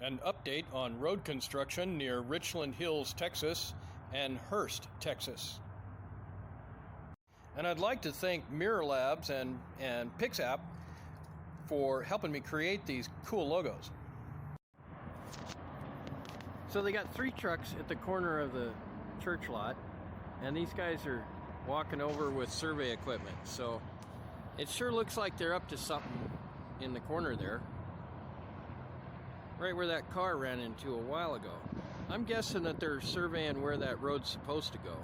An update on road construction near Richland Hills, Texas and Hurst, Texas. And I'd like to thank Mirror Labs and Pixapp for helping me create these cool logos. So they got 3 trucks at the corner of the church lot, and these guys are walking over with survey equipment. So it sure looks like they're up to something in the corner there, right where that car ran into a while ago. I'm guessing that they're surveying where that road's supposed to go.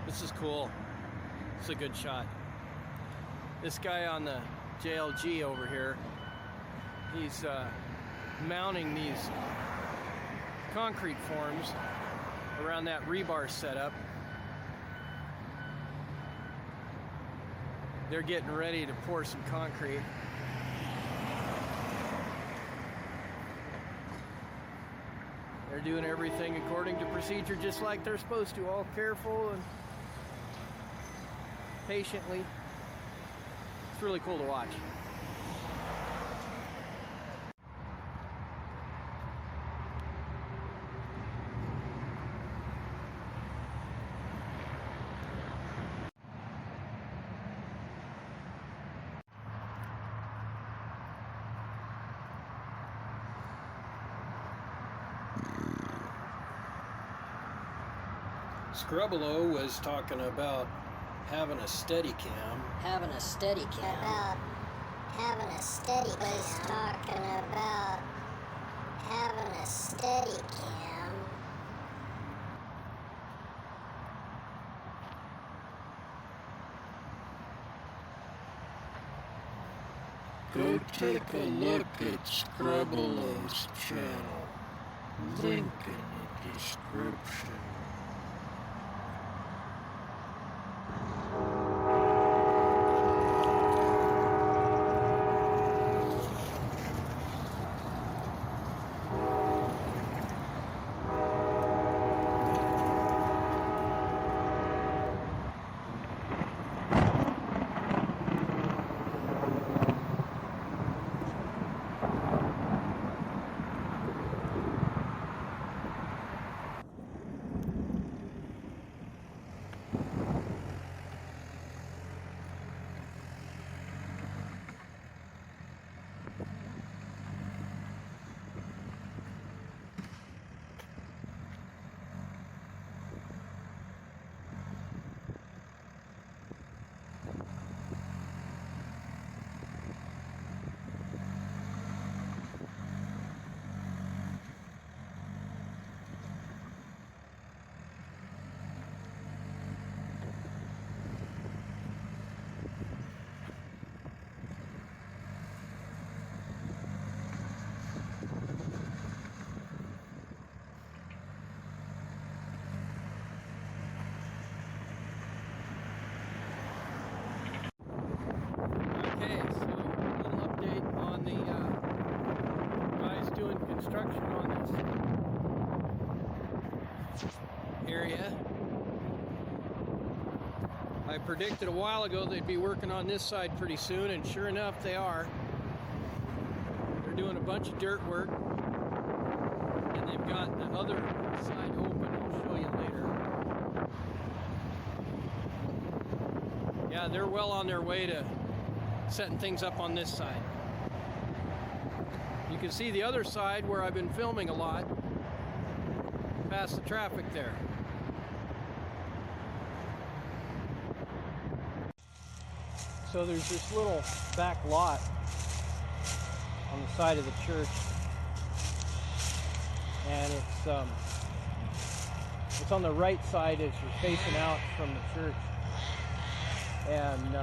This is cool. It's a good shot. This guy on the JLG over here, he's mounting these concrete forms around that rebar setup. They're getting ready to pour some concrete. They're doing everything according to procedure, just like they're supposed to, all careful and patiently. It's really cool to watch. Scrubolo was talking about having a Steadicam. Having a Steadicam. About having a Steadicam. Was talking about having a Steadicam. Go take a look at Scrubolo's channel. Link in the description. construction on this area. I predicted a while ago they'd be working on this side pretty soon, and sure enough they are. They're doing a bunch of dirt work, and they've got the other side open. I'll show you later. Yeah, they're well on their way to setting things up on this side. You can see the other side where I've been filming a lot, past the traffic there. So there's this little back lot on the side of the church, and it's on the right side as you're facing out from the church. And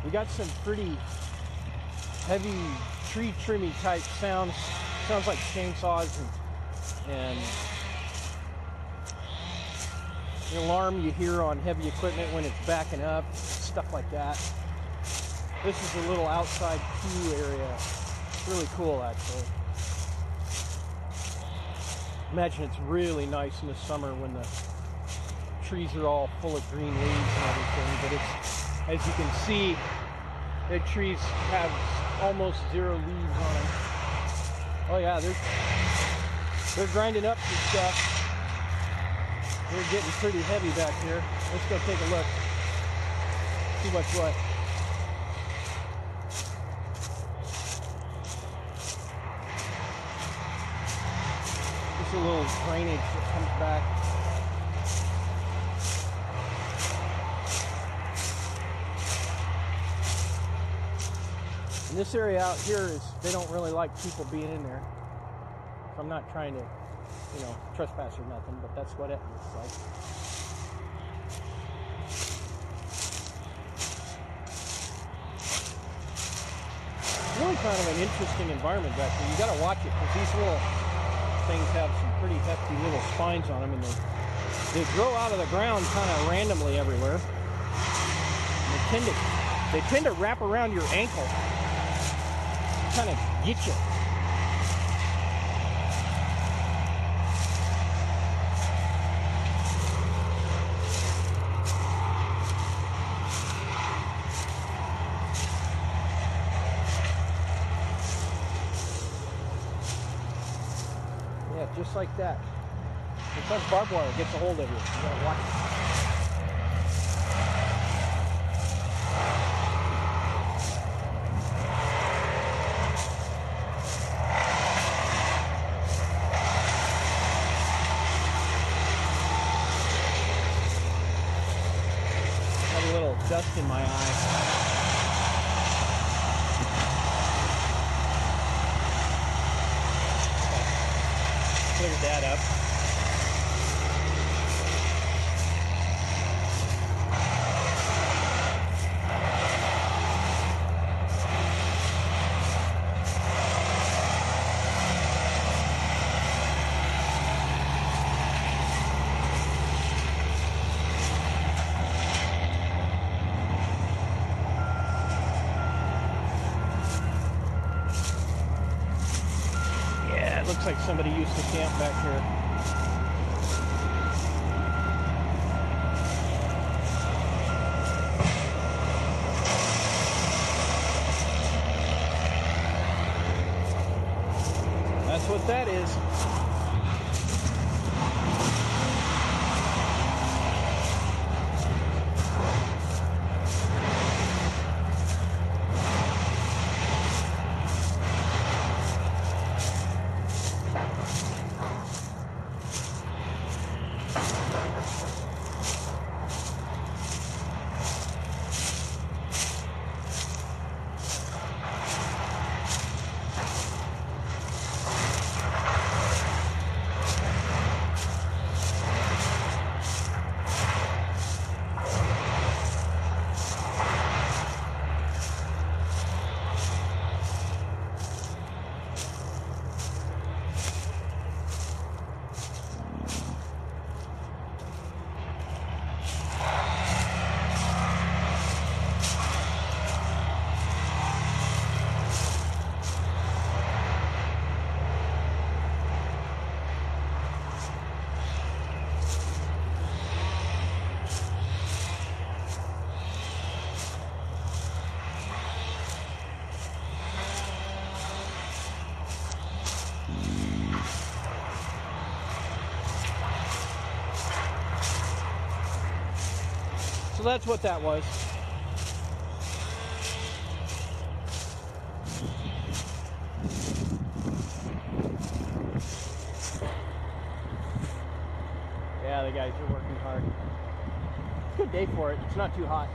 we got some pretty heavy tree trimming type sounds like chainsaws and the alarm you hear on heavy equipment when it's backing up, stuff like that. This is a little outside pew area. It's really cool, actually. Imagine it's really nice in the summer when the trees are all full of green leaves and everything, but it's, as you can see, the trees have almost zero leaves on them. Oh yeah, they're grinding up some stuff. They're getting pretty heavy back here. Let's go take a look. See what's what. Just a little drainage that comes back. And this area out here is, they don't really like people being in there. So I'm not trying to, trespass or nothing, but that's what it looks like. Really kind of an interesting environment back here. You got to watch it because these little things have some pretty hefty little spines on them, and they grow out of the ground kind of randomly everywhere. And they tend to wrap around your ankle, kind of get you. Yeah, just like that. Sometimes barbed wire gets a hold of you. You gotta watch it. Got a little dust in my eye. Cleared that up. Yeah, it looks like somebody used to camp back here. That's what that is. that's what that was. Yeah, the guys are working hard. It's a good day for it. It's not too hot.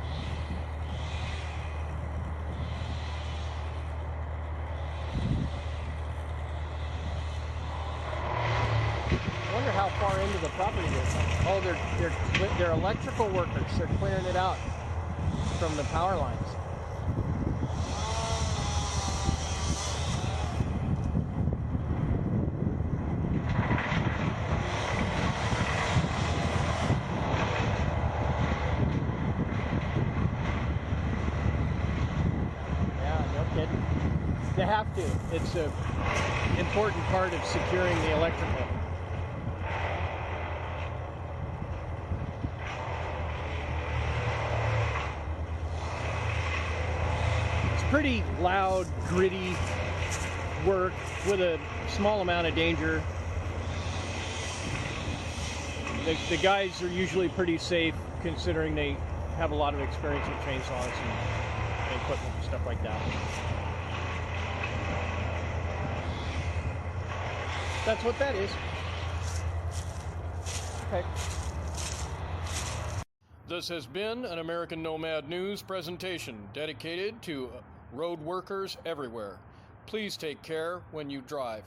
I wonder how far into the property it is. Oh, they're electrical workers. They're clearing it out from the power lines. Yeah, no kidding. They have to. It's an important part of securing the electrical. Pretty loud, gritty work with a small amount of danger. The guys are usually pretty safe considering they have a lot of experience with chainsaws and equipment and stuff like that. That's what that is. Okay. This has been an American Nomad News presentation dedicated to road workers everywhere. Please take care when you drive.